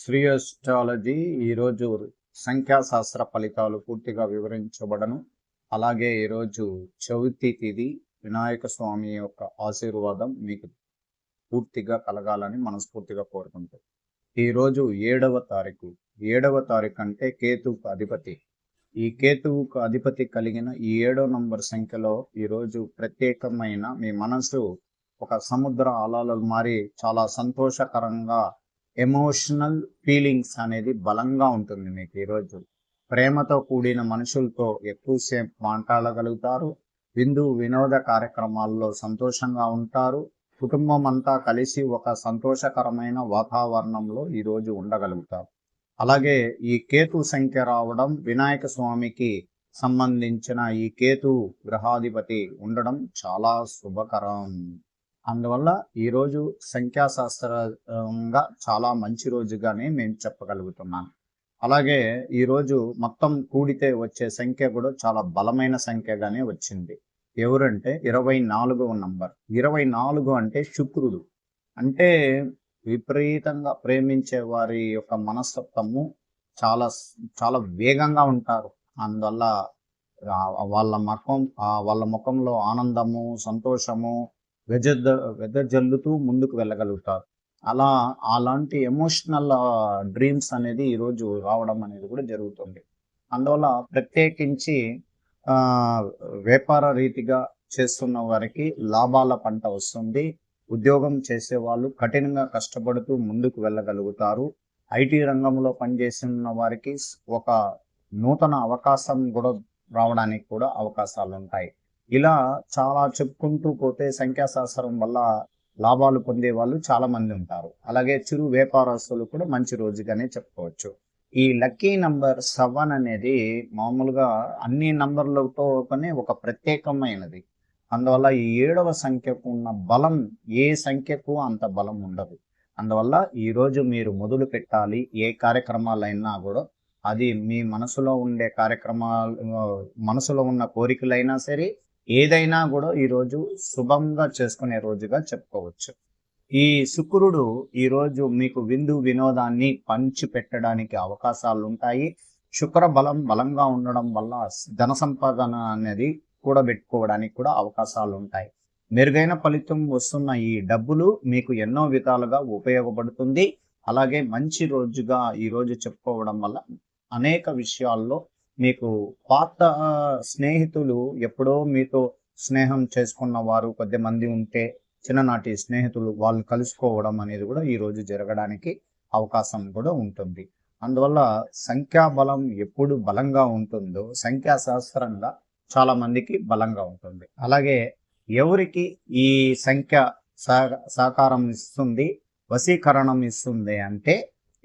Shri astrology ఈరోజు సంఖ్యాశాస్త్ర ఫలితాలు పూర్తిగా వివరించబడను. అలాగే ఈరోజు చవితి తిథి, వినాయక స్వామి యొక్క ఆశీర్వాదం మీకు పూర్తిగా కలగాలని మనస్ఫూర్తిగా కోరుకుంటాం. ఈరోజు 7వ తారీఖు. 7వ తారీఖు అంటే కేతువుకు అధిపతి. ఈ కేతువుకు అధిపతి కలిగిన ఈ 7వ నంబర్ సంఖ్యలో ఈరోజు ప్రత్యేకమైన మీ మనసు ఒక సముద్ర అలలు మారి చాలా సంతోషకరంగా ఎమోషనల్ ఫీలింగ్స్ అనేది బలంగా ఉంటుంది. మీకు ఈరోజు ప్రేమతో కూడిన మనుషులతో ఎక్కువసేపు మాట్లాడగలుగుతారు. వినోద కార్యక్రమాల్లో సంతోషంగా ఉంటారు. కుటుంబం అంతా కలిసి ఒక సంతోషకరమైన వాతావరణంలో ఈరోజు ఉండగలుగుతారు. అలాగే ఈ కేతు సంఖ్య రావడం, వినాయక స్వామికి సంబంధించిన ఈ కేతు గ్రహాధిపతి ఉండడం చాలా శుభకరం. అందువల్ల ఈరోజు సంఖ్యాశాస్త్రంగా చాలా మంచి రోజుగానే నేను చెప్పగలుగుతున్నాను. అలాగే ఈరోజు మొత్తం కూడితే వచ్చే సంఖ్య కూడా చాలా బలమైన సంఖ్యగానే వచ్చింది. ఎవరంటే 24వ నంబర్. 24 అంటే శుక్రుడు. అంటే విపరీతంగా ప్రేమించే వారి యొక్క మనస్తత్వము చాలా చాలా వేగంగా ఉంటారు. అందువల్ల వాళ్ళ ముఖంలో ఆనందము, సంతోషము వెదజల్లుతూ ముందుకు వెళ్ళగలుగుతారు. అలాంటి ఎమోషనల్ డ్రీమ్స్ అనేది ఈరోజు రావడం అనేది కూడా జరుగుతుంది. అందువల్ల ప్రత్యేకించి వ్యాపార రీతిగా చేస్తున్న వారికి లాభాల పంట వస్తుంది. ఉద్యోగం చేసే వాళ్ళు కఠినంగా కష్టపడుతూ ముందుకు వెళ్ళగలుగుతారు. ఐటీ రంగంలో పనిచేస్తున్న వారికి ఒక నూతన అవకాశం కూడా రావడానికి కూడా అవకాశాలు ఉంటాయి. ఇలా చాలా చెప్పుకుంటూ పోతే సంఖ్యాశాస్త్రం వల్ల లాభాలు పొందే వాళ్ళు చాలా మంది ఉంటారు. అలాగే చిరు వ్యాపారస్తులు కూడా మంచి రోజుగానే చెప్పుకోవచ్చు. ఈ లక్కీ నంబర్ 7 అనేది మామూలుగా అన్ని నంబర్లతో ఒక ప్రత్యేకమైనది. అందువల్ల ఈ 7వ సంఖ్యకు ఉన్న బలం ఏ సంఖ్యకు అంత బలం ఉండదు. అందువల్ల ఈరోజు మీరు మొదలు పెట్టాలి ఏ కార్యక్రమాలైనా కూడా అది మీ మనసులో ఉండే కార్యక్రమాలు, మనసులో ఉన్న కోరికలైనా సరే ఏదైనా కూడా ఈరోజు శుభంగా చేసుకునే రోజుగా చెప్పుకోవచ్చు. ఈ శుక్రుడు ఈరోజు మీకు వినోదాన్ని పంచి పెట్టడానికి అవకాశాలు ఉంటాయి. శుక్ర బలంగా ఉండడం వల్ల ధన సంపాదన అనేది కూడబెట్టుకోవడానికి కూడా అవకాశాలు ఉంటాయి. మెరుగైన ఫలితం వస్తున్న ఈ డబ్బులు మీకు ఎన్నో విధాలుగా ఉపయోగపడుతుంది. అలాగే మంచి రోజుగా ఈరోజు చెప్పుకోవడం వల్ల అనేక విషయాల్లో మీకు పాత స్నేహితులు, ఎప్పుడో మీతో స్నేహం చేసుకున్న వారు కొద్దిమంది ఉంటే చిన్ననాటి స్నేహితులు వాళ్ళు కలుసుకోవడం అనేది కూడా ఈరోజు జరగడానికి అవకాశం కూడా ఉంటుంది. అందువల్ల సంఖ్యాబలం ఎప్పుడు బలంగా ఉంటుందో సంఖ్యాశాస్త్రంగా చాలా మందికి బలంగా ఉంటుంది. అలాగే ఎవరికి ఈ సంఖ్య సహకారం ఇస్తుంది, వశీకరణం ఇస్తుంది అంటే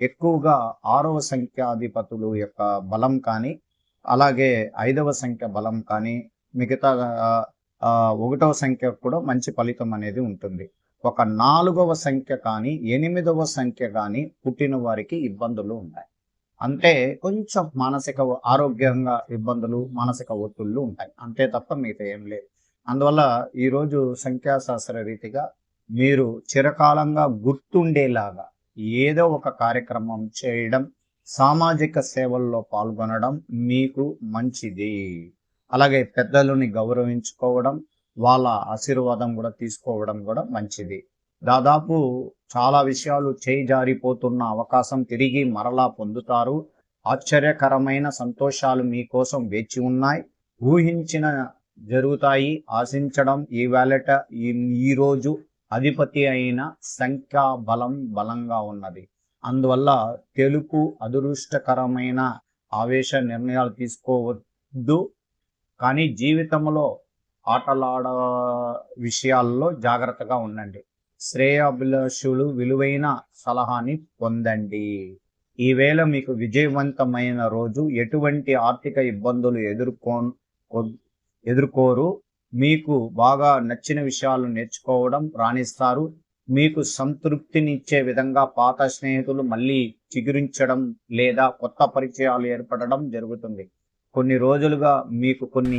ఎక్కువగా 6వ సంఖ్యాధిపతులు యొక్క బలం కానీ, అలాగే 5వ సంఖ్య బలం కానీ, మిగతా 1వ సంఖ్య కూడా మంచి ఫలితం అనేది ఉంటుంది. ఒక 4వ సంఖ్య కానీ 8వ సంఖ్య కానీ పుట్టిన వారికి ఇబ్బందులు ఉంటాయి. అంటే కొంచెం మానసిక ఆరోగ్యంగా ఇబ్బందులు, మానసిక ఒత్తిళ్ళు ఉంటాయి. అంతే తప్ప మిగతా ఏం లేదు. అందువల్ల ఈరోజు సంఖ్యాశాస్త్ర రీతిగా మీరు చిరకాలంగా గుర్తుండేలాగా ఏదో ఒక కార్యక్రమం చేయడం, సామాజిక సేవల్లో పాల్గొనడం మీకు మంచిది. అలాగే పెద్దలని గౌరవించుకోవడం, వాళ్ళ ఆశీర్వాదం కూడా తీసుకోవడం కూడా మంచిది. దాదాపు చాలా విషయాలు చేయి జారిపోతున్న అవకాశం తిరిగి మరలా పొందుతారు. ఆశ్చర్యకరమైన సంతోషాలు మీకోసం వేచి ఉన్నాయి. ఊహించిన జరుగుతాయి. ఆశించడం ఈ రోజు అధిపతి అయిన సంఖ్యా బలంగా ఉన్నది. అందువల్ల తెలుపు అదృష్టకరమైన ఆవేశ నిర్ణయాలు తీసుకోవద్దు. కానీ జీవితంలో ఆటలాడ విషయాల్లో జాగ్రత్తగా ఉండండి. శ్రేయాభిలాషులు విలువైన సలహాని పొందండి. ఈవేళ మీకు విజయవంతమైన రోజు. ఎటువంటి ఆర్థిక ఇబ్బందులు ఎదుర్కోరు. మీకు బాగా నచ్చిన విషయాలు నేర్చుకోవడం రాణిస్తారు. మీకు సంతృప్తినిచ్చే విధంగా పాత స్నేహితులు మళ్ళీ చిగురించడం లేదా కొత్త పరిచయాలు ఏర్పడడం జరుగుతుంది. కొన్ని రోజులుగా మీకు కొన్ని